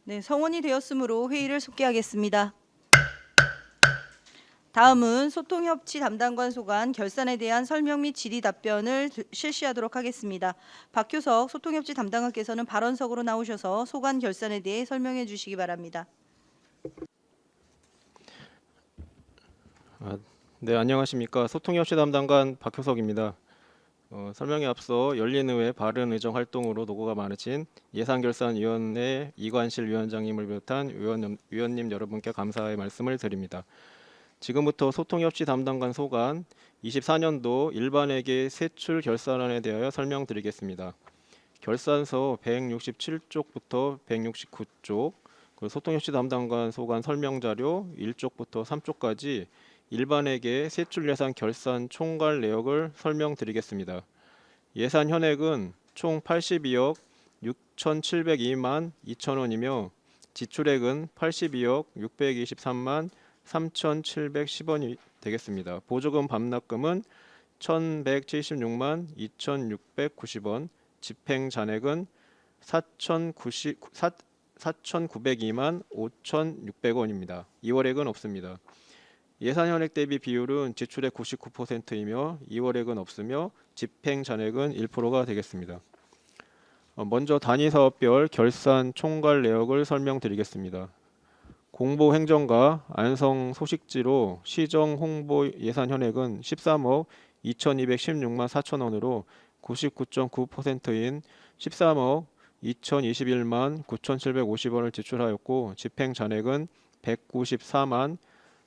네, 성원이 되었으므로 회의를 속개하겠습니다. 다음은 소통협치 담당관 소관 결산에 대한 설명 및 질의 답변을 실시하도록 하겠습니다. 박효석 소통협치 담당관께서는 발언석으로 나오셔서 소관 결산에 대해 설명해 주시기 바랍니다. 네, 안녕하십니까. 소통협치 담당관 박효석입니다. 설명에 앞서 열린의회 바른의정 활동으로 노고가 많으신 예산결산위원회 이관실 위원장님을 비롯한 위원님 여러분께 감사의 말씀을 드립니다. 지금부터 소통협치 담당관 소관 24년도 일반회계 세출 결산안에 대하여 설명드리겠습니다. 결산서 167쪽부터 169쪽, 그리고 소통협치 담당관 소관 설명자료 1쪽부터 3쪽까지 일반회계 세출 예산 결산 총괄 내역을 설명드리겠습니다. 예산 현액은 총 82억 6,702만 2천원이며 지출액은 82억 623만 3,710원이 되겠습니다. 보조금 반납금은 1,176만 2,690원, 집행 잔액은 4,902만 5,600원입니다. 2월액은 없습니다. 예산 현액 대비 비율은 지출액 99%이며 2월액은 없으며 집행 잔액은 1%가 되겠습니다. 먼저 단위사업별 결산 총괄 내역을 설명드리겠습니다. 공보행정과 안성 소식지로 시정 홍보 예산 현액은 13억 2,216만 4천원으로 99.9%인 13억 2,021만 9,750원을 지출하였고 집행 잔액은 194만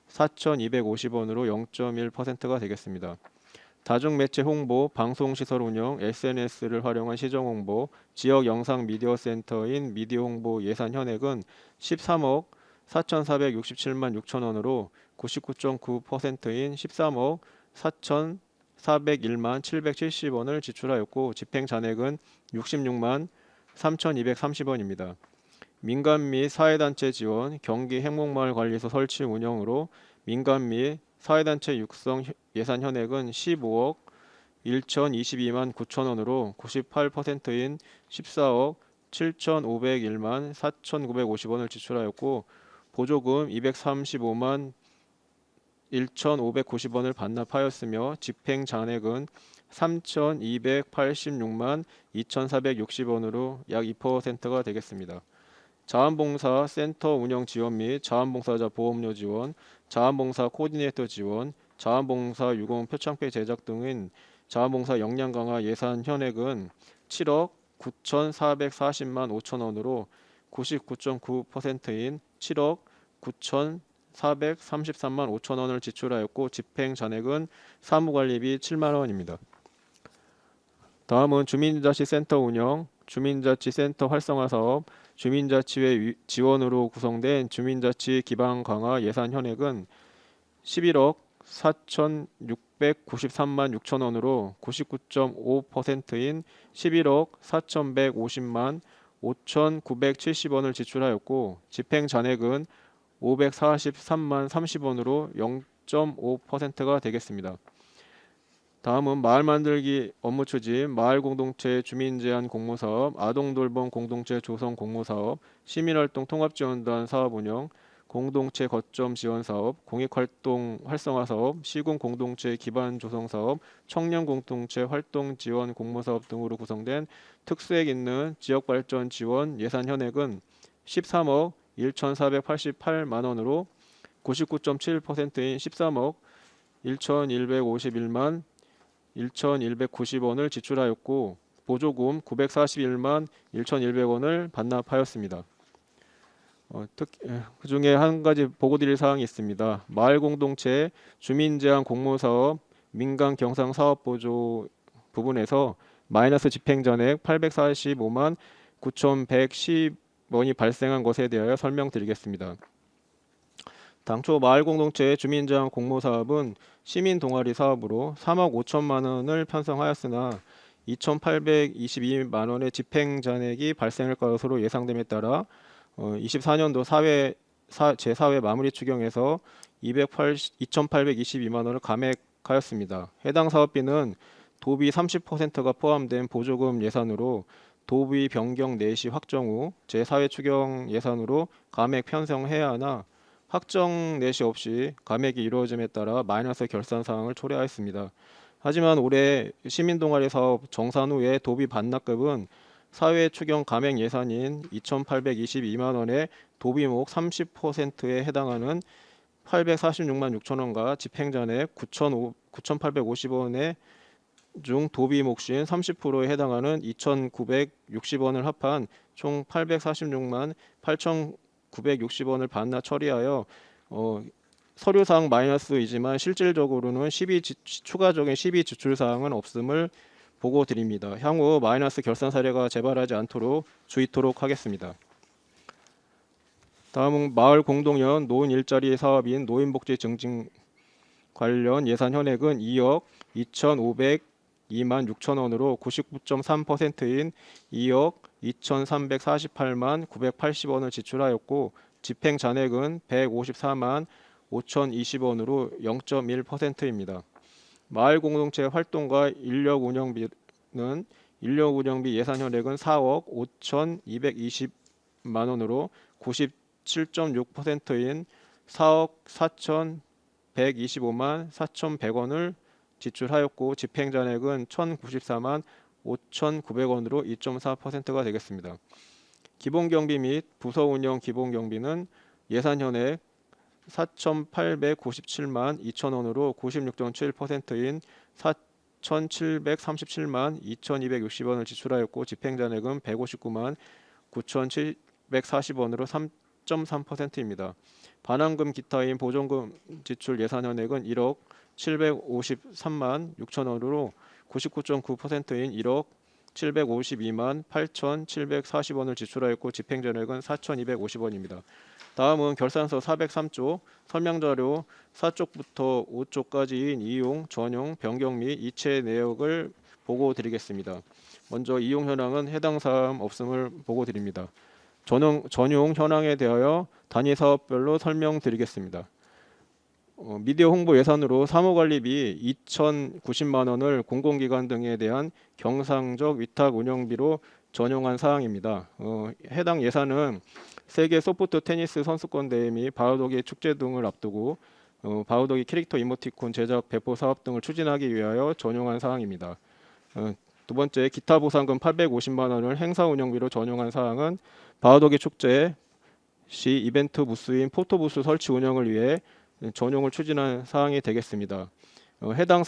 4,250원으로 0.1%가 되겠습니다. 다중매체 홍보, 방송시설 운영, SNS를 활용한 시정홍보, 지역 영상 미디어 센터인 미디어 홍보 예산 현액은 13억 4,467만 6천원으로 99.9%인 13억 4,401만 770원을 지출하였고 집행 잔액은 66만 3,230원입니다. 민간 및 사회단체 지원, 경기 행복마을관리소 설치 운영으로 민간 및 사회단체 육성 예산 현액은 15억 1,022만 9천원으로 98%인 14억 7,501만 4,950원을 지출하였고 보조금 235만 1,590원을 반납하였으며 집행 잔액은 3,286만 2,460원으로 약 2%가 되겠습니다. 자원봉사 센터 운영 지원 및 자원봉사자 보험료 지원, 자원봉사 코디네이터 지원, 자원봉사 유공 표창표 제작 등인 자원봉사 역량 강화 예산 현액은 7억 9,440만 5천원으로 99.9%인 7억 9,433만 5천원을 지출하였고 집행 잔액은 사무관리비 7만원입니다. 다음은 주민자치센터 운영, 주민자치센터 활성화 사업, 주민자치회 지원으로 구성된 주민자치 기반 강화 예산 현액은 11억 4,693만 6천원으로 99.5%인 11억 4,150만 5,970원을 지출하였고 집행 잔액은 543만 30원으로 0.5%가 되겠습니다. 다음은 마을 만들기 업무 추진, 마을 공동체 주민 제안 공모 사업, 아동 돌봄 공동체 조성 공모 사업, 시민활동 통합지원단 사업 운영, 공동체 거점 지원 사업, 공익활동 활성화 사업, 시군 공동체 기반 조성 사업, 청년 공동체 활동 지원 공모 사업 등으로 구성된 특수액 있는 지역발전 지원 예산 현액은 13억 1,488만 원으로 99.7%인 13억 1,151만 1,190원을 지출하였고 보조금 941만 1,100원을 반납하였습니다. 그 중에 한 가지 보고드릴 사항이 있습니다. 마을 공동체 주민제한 공모사업 민간 경상 사업보조 부분에서 마이너스 집행잔액 845만 9,110원이 발생한 것에 대하여 설명드리겠습니다. 당초 마을공동체 주민제한 공모사업은 시민 동아리 사업으로 3억 5천만 원을 편성하였으나 2,822만 원의 집행잔액이 발생할 것으로 예상됨에 따라 24년도 제4회 마무리 추경에서 2,822만 원을 감액하였습니다. 해당 사업비는 도비 30%가 포함된 보조금 예산으로 도비 변경 내시 확정 후 제4회 추경 예산으로 감액 편성해야 하나 확정 내시 없이 감액이 이루어짐에 따라 마이너스 결산 사항을 초래하였습니다. 하지만 올해 시민동아리 사업 정산 후에 도비 반납급은 사회 추경 감액 예산인 2,822만 원의 도비목 30%에 해당하는 846만 6천 원과 집행잔액 9,850원의 중 도비 몫인 30%에 해당하는 2,960원을 합한 총 846만 8,960원을 반납 처리하여 서류상 마이너스이지만 실질적으로는 추가적인 시비 지출 사항은 없음을 보고 드립니다. 향후 마이너스 결산 사례가 재발하지 않도록 주의토록 하겠습니다. 다음은 마을 공동연 노인 일자리 사업인 노인복지 증진 관련 예산 현액은 2억 2,502만 6천 원으로 99.3%인 2억 2,348만 980원을 지출하였고 집행 잔액은 154만 5,020원으로 0.1%입니다. 마을 공동체 활동과 인력 운영비 예산 현액은 4억 5,220만 원으로 97.6%인 4억 4,125만 4,100원을 지출하였고 집행 잔액은 1,094만 5,900원으로 2.4%가 되겠습니다. 기본 경비 및 부서 운영 기본 경비는 예산 현액 4,897만 2천 원으로 96.7%인 4,737만 2,260원을 지출하였고 집행 잔액은 159만 9,740원으로 3.3%입니다. 반환금 기타인 보존금 지출 예산 현액은 1억 753만 6천 원으로 99.9%인 1억 752만 8,740원을 지출하였고 집행 잔액은 4,250원입니다. 다음은 결산서 403쪽 설명자료 4쪽부터 5쪽까지인 이용, 전용, 변경 및 이체 내역을 보고 드리겠습니다. 먼저 이용 현황은 해당 사항 없음을 보고 드립니다. 전용 현황에 대하여 단위 사업별로 설명드리겠습니다. 미디어 홍보 예산으로 사무관리비 2,090만 원을 공공기관 등에 대한 경상적 위탁 운영비로 전용한 사항입니다. 해당 예산은 세계 소프트 테니스 선수권 대회 및 바우더기 축제 등을 앞두고 바우더기 캐릭터 이모티콘 제작 배포 사업 등을 추진하기 위하여 전용한 사항입니다. 두 번째, 기타 보상금 850만 원을 행사 운영비로 전용한 사항은 바우더기 축제 시 이벤트 부스인 포토부스 설치 운영을 위해 전용을 추진한 사항이 되겠습니다. 해당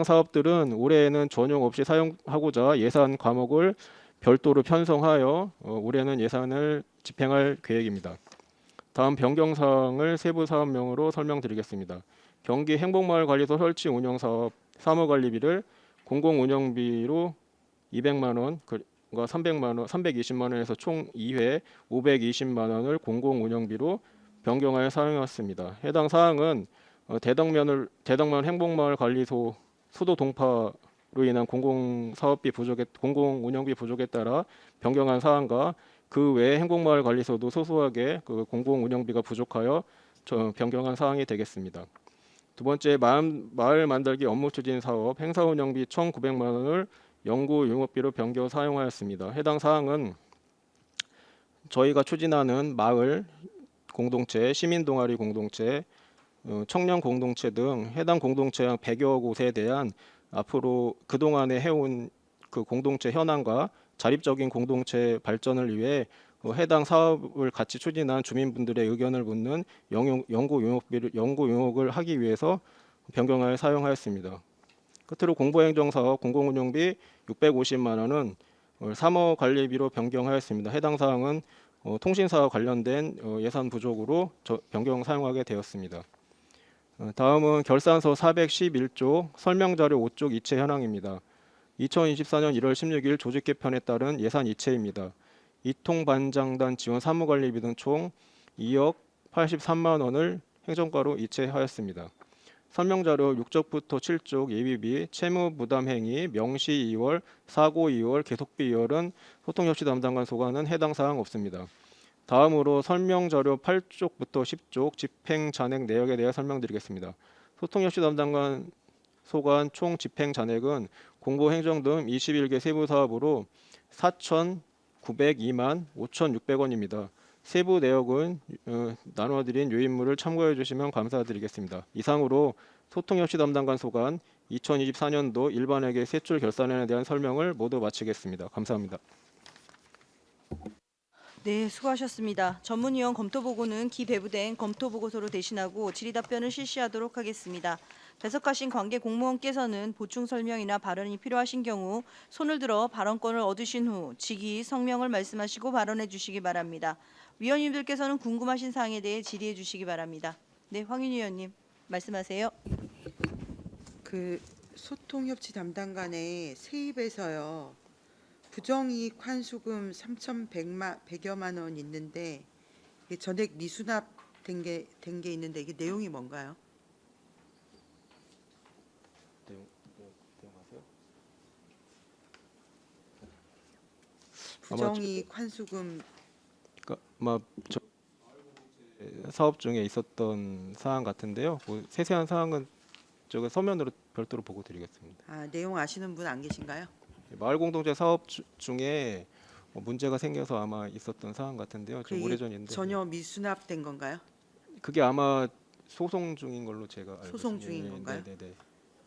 사업들은 올해에는 전용 없이 사용하고자 예산 과목을 별도로 편성하여 올해는 예산을 집행할 계획입니다. 다음 변경 사항을 세부 사업명으로 설명드리겠습니다. 경기 행복마을관리소 설치 운영 사업 사무관리비를 공공운영비로 200만 원과 300만 원, 320만 원에서 총 2회 520만 원을 공공운영비로 변경하여 사용했습니다. 해당 사항은 대덕면 행복마을관리소 수도 동파로 인한 공공운영비 부족에 따라 변경한 사항과 그 외 행복마을관리소도 소소하게 그 공공운영비가 부족하여 변경한 사항이 되겠습니다. 두 번째, 마을 만들기 업무 추진 사업 행사운영비 1,900만 원을 연구용역비로 변경 사용하였습니다. 해당 사항은 저희가 추진하는 마을 공동체, 시민동아리 공동체, 청년 공동체 등 해당 공동체 한 100여 곳에 대한 앞으로 그동안에 해온 그 공동체 현황과 자립적인 공동체 발전을 위해 해당 사업을 같이 추진한 주민분들의 의견을 묻는 연구용역을 하기 위해서 변경하여 사용하였습니다. 끝으로 공보행정사업 공공운영비 650만 원은 사무관리비로 변경하였습니다. 해당 사항은 통신사와 관련된 예산 부족으로 변경 사용하게 되었습니다. 다음은 결산서 411조 설명자료 5쪽 이체 현황입니다. 2024년 1월 16일 조직 개편에 따른 예산 이체입니다. 이통반장단 지원 사무관리비 등 총 2억 83만 원을 행정과로 이체하였습니다. 설명자료 6쪽부터 7쪽 예비비, 채무부담행위, 명시 2월, 사고 2월, 계속비 2월은 소통협치 담당관 소관은 해당 사항 없습니다. 다음으로 설명자료 8쪽부터 10쪽 집행잔액 내역에 대해 설명드리겠습니다. 소통협치 담당관 소관 총 집행잔액은 공보행정 등 21개 세부사업으로 4,902만 5,600원입니다. 세부 내역은 나눠드린 요인물을 참고해 주시면 감사드리겠습니다. 이상으로 소통협치 담당관 소관 2024년도 일반회계 세출 결산안에 대한 설명을 모두 마치겠습니다. 감사합니다. 네, 수고하셨습니다. 전문위원 검토보고는 기배부된 검토보고서로 대신하고 질의답변을 실시하도록 하겠습니다. 배석하신 관계 공무원께서는 보충 설명이나 발언이 필요하신 경우 손을 들어 발언권을 얻으신 후 직위, 성명을 말씀하시고 발언해 주시기 바랍니다. 위원님들께서는 궁금하신 사항에 대해 질의해 주시기 바랍니다. 네, 황윤희 위원님 말씀하세요. 그 소통협치 담당관의 세입에서요. 부정이익 환수금 3,100여만 원 있는데 이게 전액 미수납 된 게 있는데 이게 내용이 뭔가요? 부정이익 환수금 그러니까 아마 사업 중에 있었던 사항 같은데요. 뭐 세세한 사항은 저거 서면으로 별도로 보고 드리겠습니다. 내용 아시는 분 안 계신가요? 마을공동체 사업 중에 문제가 생겨서 아마 있었던 사항 같은데요. 좀 그게 오래전인데 전혀 미수납된 건가요? 그게 아마 소송 중인 걸로 제가 알고 소송 있습니다. 중인 예, 건가요? 네네네.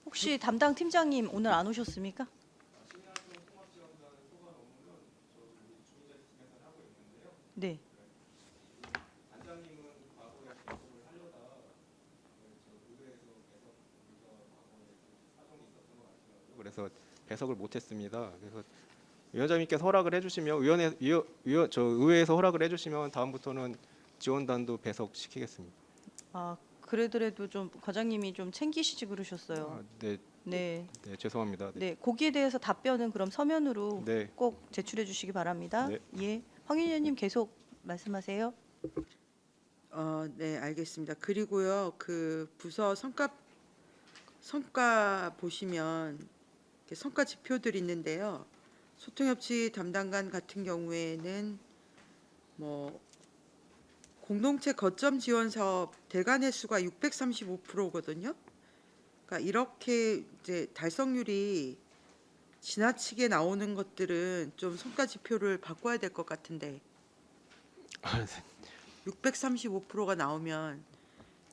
혹시 담당 팀장님 오늘 안 오셨습니까? 네. 그래서 배석을 못했습니다. 그래서 위원장님께서 허락을 해주시면 의회에서 허락을 해주시면 다음부터는 지원단도 배석시키겠습니다. 그래도 좀 과장님이 좀 챙기시지 그러셨어요. 네, 네. 네, 죄송합니다. 네. 네, 거기에 대해서 답변은 그럼 서면으로 네. 꼭 제출해 주시기 바랍니다. 네. 예, 황윤희 의원님 계속 말씀하세요. 네, 알겠습니다. 그리고요, 그 부서 성과 보시면 이렇게 성과 지표들이 있는데요. 소통협치 담당관 같은 경우에는 뭐 공동체 거점 지원 사업 대관 횟수가 635%거든요. 그러니까 이렇게 이제 달성률이 지나치게 나오는 것들은 좀 성과 지표를 바꿔야 될 것 같은데 635%가 나오면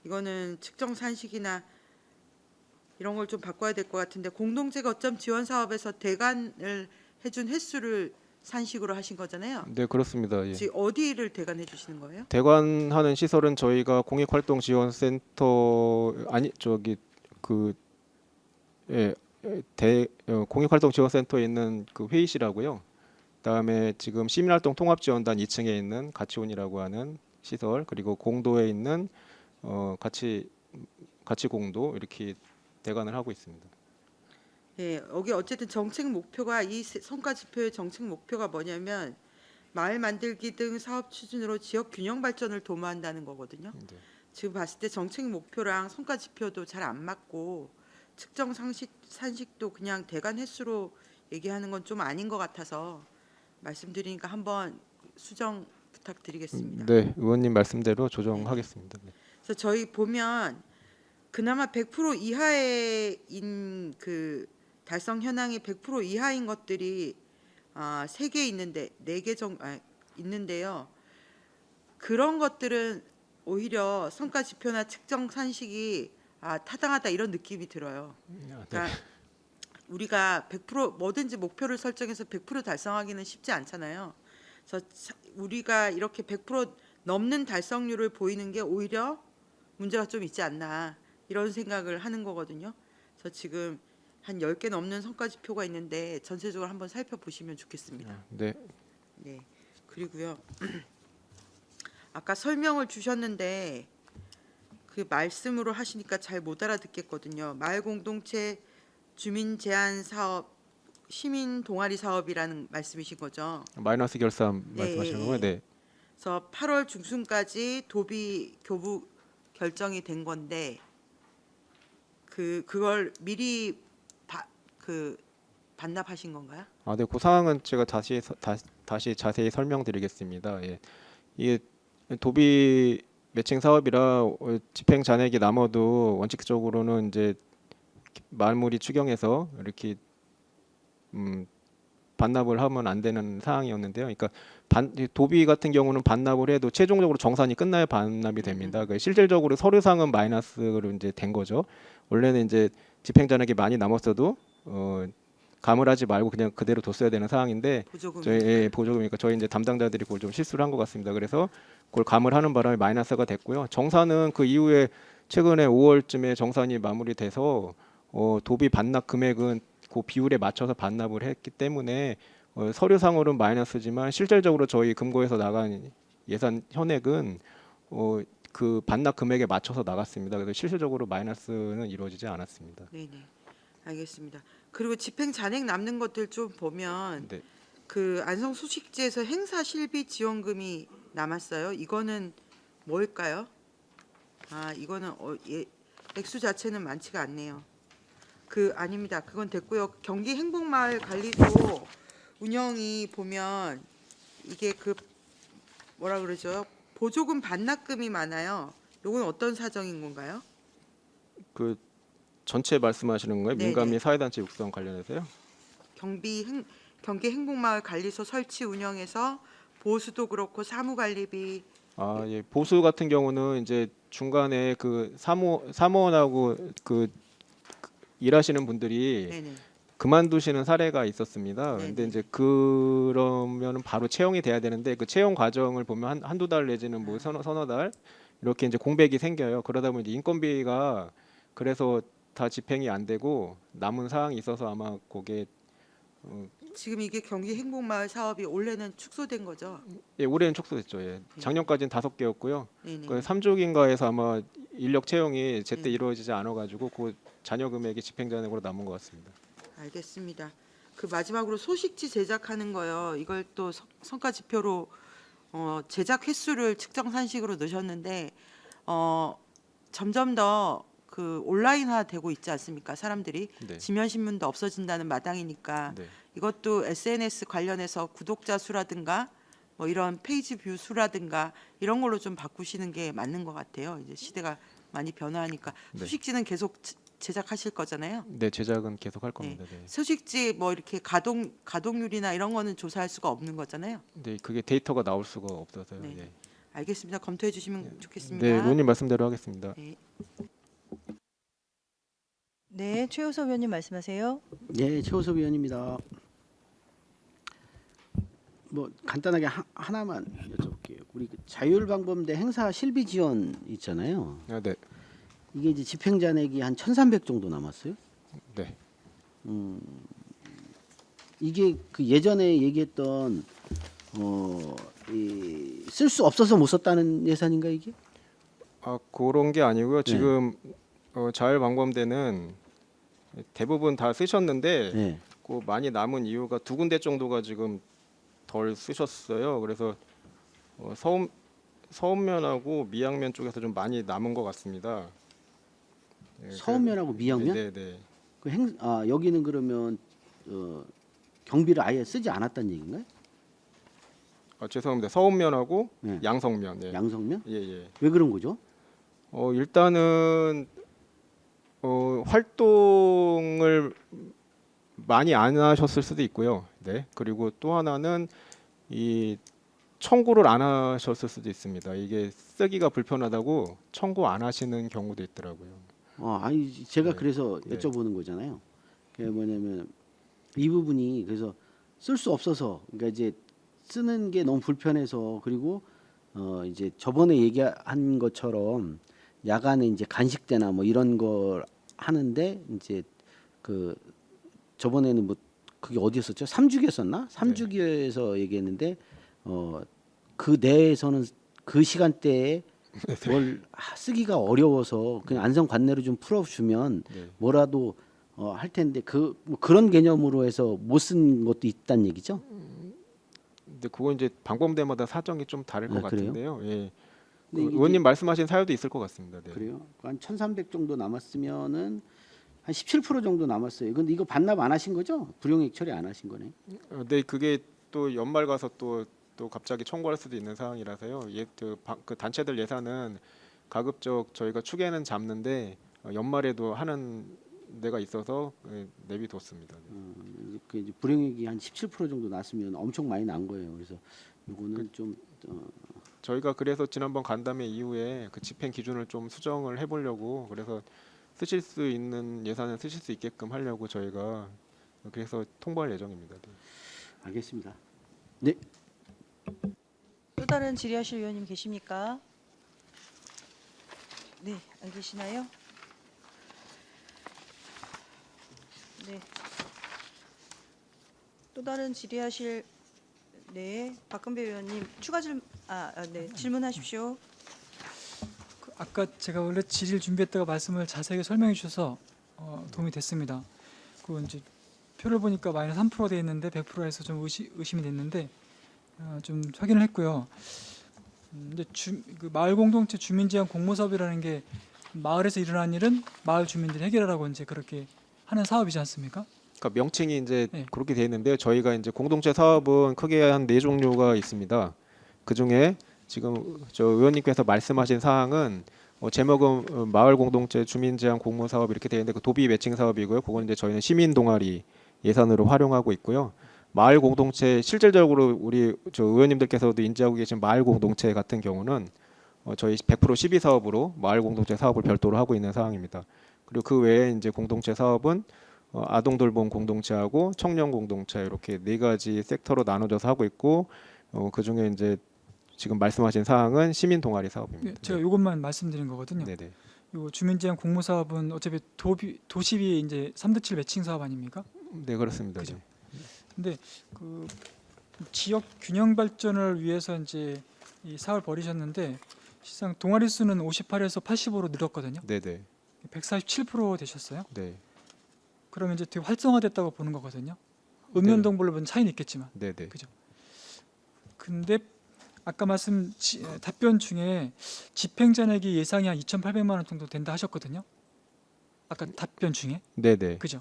이거는 측정 산식이나 이런 걸 좀 바꿔야 될 것 같은데 공동체 거점 지원 사업에서 대관을 해준 횟수를 산식으로 하신 거잖아요. 네, 그렇습니다. 예. 지금 어디를 대관해 주시는 거예요? 대관하는 시설은 저희가 공익활동지원센터 공익활동지원센터에 있는 그 회의실하고요. 그다음에 지금 시민활동 통합지원단 2층에 있는 가치온이라고 하는 시설, 그리고 공도에 있는 가치공도 이렇게 대관을 하고 있습니다. 예, 여기 어쨌든 정책 목표가 이 성과 지표의 정책 목표가 뭐냐면 마을 만들기 등 사업 추진으로 지역 균형 발전을 도모한다는 거거든요. 네. 지금 봤을 때 정책 목표랑 성과 지표도 잘 안 맞고 측정 산식도 그냥 대관 횟수로 얘기하는 건 좀 아닌 것 같아서 말씀드리니까 한번 수정 부탁드리겠습니다. 네, 의원님 말씀대로 조정하겠습니다. 네. 그래서 저희 보면 그나마 100% 이하인 그 달성 현황이 100% 이하인 것들이 3개 있는데 4개 정도 있는데요. 그런 것들은 오히려 성과 지표나 측정 산식이 타당하다 이런 느낌이 들어요. 그러니까 우리가 100% 뭐든지 목표를 설정해서 100% 달성하기는 쉽지 않잖아요. 그래서 우리가 이렇게 100% 넘는 달성률을 보이는 게 오히려 문제가 좀 있지 않나 이런 생각을 하는 거거든요. 그래서 지금 한 10개 넘는 성과 지표가 있는데 전체적으로 한번 살펴보시면 좋겠습니다. 네. 네. 그리고요. 아까 설명을 주셨는데 그 말씀으로 하시니까 잘 못 알아듣겠거든요. 마을 공동체 주민 제한 사업 시민 동아리 사업이라는 말씀이신 거죠. 마이너스 결산 네, 말씀하시는 예, 거예요? 예. 네. 그래서 8월 중순까지 도비 교부 결정이 된 건데 그걸 미리 반납하신 건가요? 네, 그 사항은 제가 다시 자세히 설명드리겠습니다. 예. 이게 도비 매칭 사업이라 집행 잔액이 남아도 원칙적으로는 이제 말물이 추경해서 이렇게 반납을 하면 안 되는 사항이었는데요. 그러니까 도비 같은 경우는 반납을 해도 최종적으로 정산이 끝나야 반납이 됩니다. 그러니까 실질적으로 서류상은 마이너스로 이제 된 거죠. 원래는 이제 집행잔액이 많이 남았어도 감을 하지 말고 그냥 그대로 뒀어야 되는 상황인데 보조금. 저희 보조금이니까 저희 이제 담당자들이 그걸 좀 실수를 한 것 같습니다. 그래서 그걸 감을 하는 바람에 마이너스가 됐고요. 정산은 그 이후에 최근에 5월쯤에 정산이 마무리돼서 도비 반납 금액은 그 비율에 맞춰서 반납을 했기 때문에 서류상으로는 마이너스지만 실질적으로 저희 금고에서 나간 예산 현액은 그 반납 금액에 맞춰서 나갔습니다. 그래서 실질적으로 마이너스는 이루어지지 않았습니다. 네네. 알겠습니다. 그리고 집행 잔액 남는 것들 좀 보면 네. 그 안성 소식지에서 행사 실비 지원금이 남았어요. 이거는 뭘까요? 아, 이거는 액수 자체는 많지가 않네요. 아닙니다. 그건 됐고요. 경기 행복마을 관리소 운영이 보면 이게 뭐라 그러죠? 보조금 반납금이 많아요. 요건 어떤 사정인 건가요? 그 전체 말씀하시는 거예요? 네네. 민간 및 사회단체 육성 관련해서요? 경기 행복마을 관리소 설치 운영에서 보수도 그렇고 사무관리비. 예. 보수 같은 경우는 이제 중간에 그 사무원하고 그 일하시는 분들이 네네. 그만두시는 사례가 있었습니다. 네네. 근데 이제 그러면은 바로 채용이 돼야 되는데 그 채용 과정을 보면 한두 달 내지는 뭐 서너 달 이렇게 이제 공백이 생겨요. 그러다 보니 이제 인건비가 그래서 다 집행이 안 되고 남은 사항이 있어서 아마 그게 지금 이게 경기 행복마을 사업이 올해는 축소된 거죠? 올해는 축소됐죠. 예. 작년까지는 5개였고요. 네네. 그 3주기인가에서 아마 인력 채용이 제때 네. 이루어지지 않아가지고 그 잔여 금액이 집행잔액으로 남은 것 같습니다. 알겠습니다. 그 마지막으로 소식지 제작하는 거요. 이걸 또 성과 지표로 제작 횟수를 측정 산식으로 넣으셨는데 점점 더 그 온라인화 되고 있지 않습니까? 사람들이 네. 지면 신문도 없어진다는 마당이니까 네. 이것도 SNS 관련해서 구독자 수라든가 뭐 이런 페이지 뷰 수라든가 이런 걸로 좀 바꾸시는 게 맞는 것 같아요. 이제 시대가 많이 변화하니까 네. 소식지는 계속 제작하실 거잖아요. 네, 제작은 계속 할 겁니다. 네. 소식지 뭐 이렇게 가동률이나 이런 거는 조사할 수가 없는 거잖아요. 네, 그게 데이터가 나올 수가 없어서요. 네. 예. 알겠습니다. 검토해 주시면 좋겠습니다. 네, 의원님 말씀대로 하겠습니다. 네. 네, 최효섭 의원님 말씀하세요. 네, 최호섭 의원입니다. 뭐 간단하게 하나만 여쭤볼게요. 우리 자율방범대 행사 실비 지원 있잖아요. 네, 이게 이제 집행 잔액이 한 1,300 정도 남았어요. 네. 이게 그 예전에 얘기했던 쓸 수 없어서 못 썼다는 예산인가 이게? 그런 게 아니고요. 지금 자율방범대는 대부분 다 쓰셨는데 네. 그 많이 남은 이유가 2군데 정도가 지금 덜 쓰셨어요. 그래서 서운면하고 미양면 쪽에서 좀 많이 남은 것 같습니다. 네, 서운면하고 미양면? 네, 네. 여기는 그러면 경비를 아예 쓰지 않았다는 얘기인가요? 죄송합니다. 서운면하고 네. 양성면. 네. 양성면? 예, 예. 왜 그런 거죠? 일단은 활동을 많이 안 하셨을 수도 있고요. 네. 그리고 또 하나는 이 청구를 안 하셨을 수도 있습니다. 이게 쓰기가 불편하다고 청구 안 하시는 경우도 있더라고요. 아니 제가 네. 그래서 네. 여쭤보는 거잖아요. 그게 뭐냐면 이 부분이 그래서 쓸 수 없어서 그러니까 이제 쓰는 게 너무 불편해서 그리고 이제 저번에 얘기한 것처럼 야간에 이제 간식대나 뭐 이런 걸 하는데 이제 그 저번에는 뭐 그게 어디였었죠? 3주기였었나? 3주기에서 얘기했는데 그 내에서는 그 시간대에 뭘 쓰기가 어려워서 그냥 안성 관내로 좀 풀어주면 네. 뭐라도 할 텐데 뭐 그런 개념으로 해서 못 쓴 것도 있다는 얘기죠. 근데 그건 이제 방범대마다 사정이 좀 다를 것 그래요? 같은데요. 예. 근데 이게 의원님 말씀하신 사유도 있을 것 같습니다. 네. 그래요? 한 1,300 정도 남았으면은 한 17% 정도 남았어요. 근데 이거 반납 안 하신 거죠? 불용액 처리 안 하신 거네. 네, 그게 또 연말 가서 또 갑자기 청구할 수도 있는 상황이라서요. 그 단체들 예산은 가급적 저희가 축에는 잡는데 연말에도 하는 데가 있어서 내비뒀습니다. 그 이제 불이익이 한 17% 정도 났으면 엄청 많이 난 거예요. 그래서 이거는 좀 저희가 그래서 지난번 간담회 이후에 그 집행 기준을 좀 수정을 해보려고 그래서 쓰실 수 있는 예산을 쓰실 수 있게끔 하려고 저희가 그래서 통보할 예정입니다. 네. 알겠습니다. 네. 또 다른 질의하실 위원님 계십니까? 네, 안 계시나요? 네. 또 다른 질의하실 네, 박근배 의원님 추가 네, 질문하십시오. 아까 제가 원래 질의를 준비했다가 말씀을 자세하게 설명해 주셔서 도움이 됐습니다. 그 이제 표를 보니까 마이너스 3% 돼 있는데 100%에서 좀 의심이 됐는데 좀 확인을 했고요. 이제 그 마을 공동체 주민 제한 공모 사업이라는 게 마을에서 일어난 일은 마을 주민들이 해결하라고 이제 그렇게 하는 사업이지 않습니까? 그러니까 명칭이 이제 네. 그렇게 되어 있는데요. 저희가 이제 공동체 사업은 크게 한 4종류가 있습니다. 그 중에 지금 저 의원님께서 말씀하신 사항은 제목은 마을 공동체 주민 제한 공모 사업 이렇게 되어 있는데 그 도비 매칭 사업이고요. 그건 이제 저희는 시민 동아리 예산으로 활용하고 있고요. 마을 공동체 실질적으로 우리 저 의원님들께서도 인지하고 계신 마을 공동체 같은 경우는 저희 100% 시비 사업으로 마을 공동체 사업을 별도로 하고 있는 상황입니다. 그리고 그 외에 이제 공동체 사업은 아동 돌봄 공동체하고 청년 공동체 이렇게 4가지 섹터로 나눠져서 하고 있고 그 중에 이제 지금 말씀하신 사항은 시민 동아리 사업입니다. 네, 제가 이것만 말씀드린 거거든요. 네네. 요 주민 제한 공모 사업은 어차피 도시비 이제 3대7 매칭 사업 아닙니까? 네 그렇습니다. 그죠. 네. 근데 그 지역 균형 발전을 위해서 이제 이 사업을 벌이셨는데 실상 동아리 수는 58에서 85로 늘었거든요. 네네. 147% 되셨어요. 네. 그러면 이제 되게 활성화됐다고 보는 거거든요. 읍면동물로 차이는 있겠지만. 네네. 그죠. 근데 아까 답변 중에 집행 잔액이 예상이 한 2,800만 원 정도 된다 하셨거든요. 아까 답변 중에. 네네. 그죠.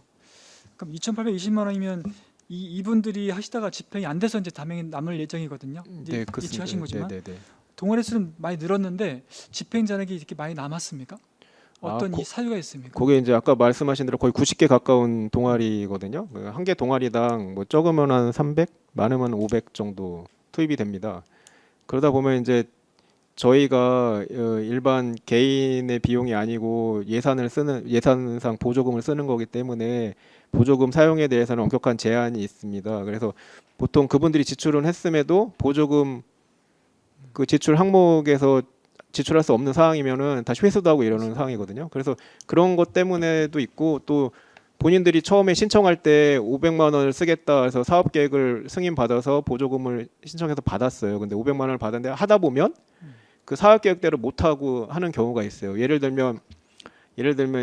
그럼 2,820만 원이면 이분들이 하시다가 집행이 안 돼서 이제 담행이 남을 예정이거든요. 이제 네 그렇습니다. 예측하신 거지만 네네네. 동아리 수는 많이 늘었는데 집행 잔액이 이렇게 많이 남았습니까? 어떤 이 사유가 있습니까? 그게 이제 아까 말씀하신 대로 거의 90개 가까운 동아리거든요. 한 개 동아리당 뭐 적으면 한 300, 많으면 500 정도 투입이 됩니다. 그러다 보면 이제 저희가 일반 개인의 비용이 아니고 예산상 보조금을 쓰는 거기 때문에 보조금 사용에 대해서는 엄격한 제한이 있습니다. 그래서 보통 그분들이 지출은 했음에도 보조금 그 지출 항목에서 지출할 수 없는 상황이면은 다시 회수도 하고 이러는 상황이거든요. 그래서 그런 것 때문에도 있고 또 본인들이 처음에 신청할 때 500만 원을 쓰겠다 해서 사업 계획을 승인 받아서 보조금을 신청해서 받았어요. 근데 500만 원을 받았는데 하다 보면 그 사업 계획대로 못 하고 하는 경우가 있어요. 예를 들면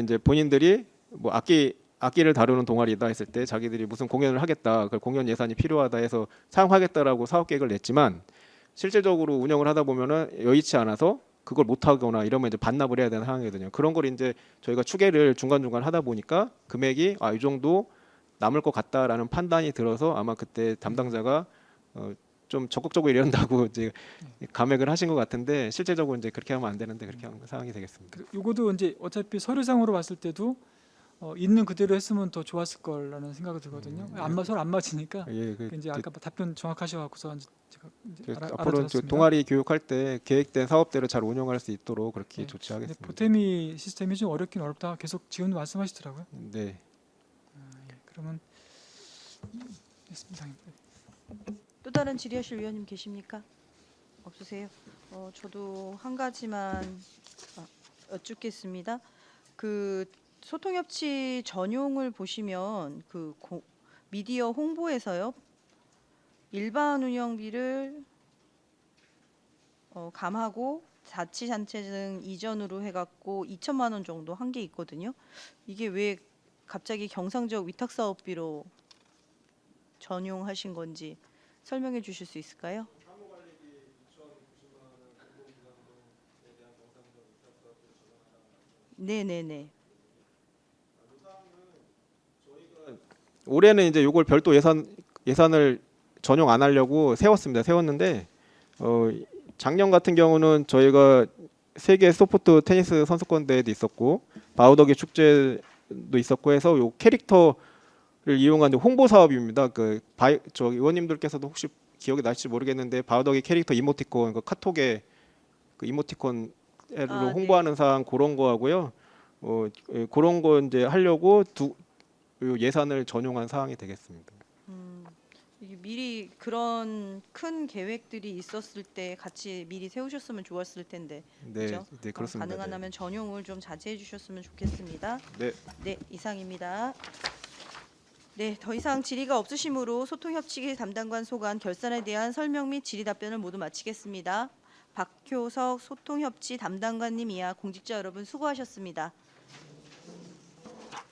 이제 본인들이 뭐 악기를 다루는 동아리다 했을 때 자기들이 무슨 공연을 하겠다, 그 공연 예산이 필요하다 해서 사용하겠다라고 사업 계획을 냈지만 실질적으로 운영을 하다 보면은 여의치 않아서 그걸 못 하거나 이러면 이제 반납을 해야 되는 상황이거든요. 그런 걸 이제 저희가 추계를 중간중간 하다 보니까 금액이 이 정도 남을 것 같다라는 판단이 들어서 아마 그때 담당자가 좀 적극적으로 이런다고 이제 감액을 하신 것 같은데 실제적으로 이제 그렇게 하면 안 되는데 그렇게 하는 상황이 되겠습니다. 요거도 이제 어차피 서류상으로 봤을 때도 있는 그대로 했으면 더 좋았을 거라는 생각이 들거든요. 서로 안 맞으니까. 예, 이제 아까 답변 정확하셔갖고서 제가 이제 앞으로 알아들었습니다. 동아리 교육할 때 계획된 사업대로 잘 운영할 수 있도록 그렇게 네. 조치하겠습니다. 보태미 시스템이 좀 어렵긴 어렵다 계속 지금 말씀하시더라고요. 네. 그러면 이상입니다. 또 다른 질의하실 위원님 계십니까? 없으세요? 저도 한 가지만 여쭙겠습니다. 그 소통협치 전용을 보시면 그 미디어 홍보에서요 일반 운영비를 감하고 자치단체 등 이전으로 해갖고 2천만 원 정도 한 게 있거든요. 이게 왜 갑자기 경상지역 위탁사업비로 전용하신 건지 설명해 주실 수 있을까요? 네네네. 올해는 이제 이걸 별도 예산을 전용 안 하려고 세웠는데 작년 같은 경우는 저희가 세계 소프트 테니스 선수권 대회도 있었고 바우더기 축제도 있었고 해서 요 캐릭터를 이용한 홍보 사업입니다. 저 의원님들께서도 혹시 기억이 나실지 모르겠는데 바우더기 캐릭터 이모티콘 카톡에 이모티콘으로 네. 홍보하는 사항 그런 거 하고요. 그런 거 이제 하려고 예산을 전용한 사항이 되겠습니다. 이게 미리 그런 큰 계획들이 있었을 때 같이 미리 세우셨으면 좋았을 텐데. 네, 그죠? 네 그렇습니다. 가능하다면 전용을 좀 자제해 주셨으면 좋겠습니다. 네. 네, 이상입니다. 네, 더 이상 질의가 없으시므로 소통협치 담당관 소관 결산에 대한 설명 및 질의 답변을 모두 마치겠습니다. 박효석 소통협치 담당관님 이하 공직자 여러분 수고하셨습니다.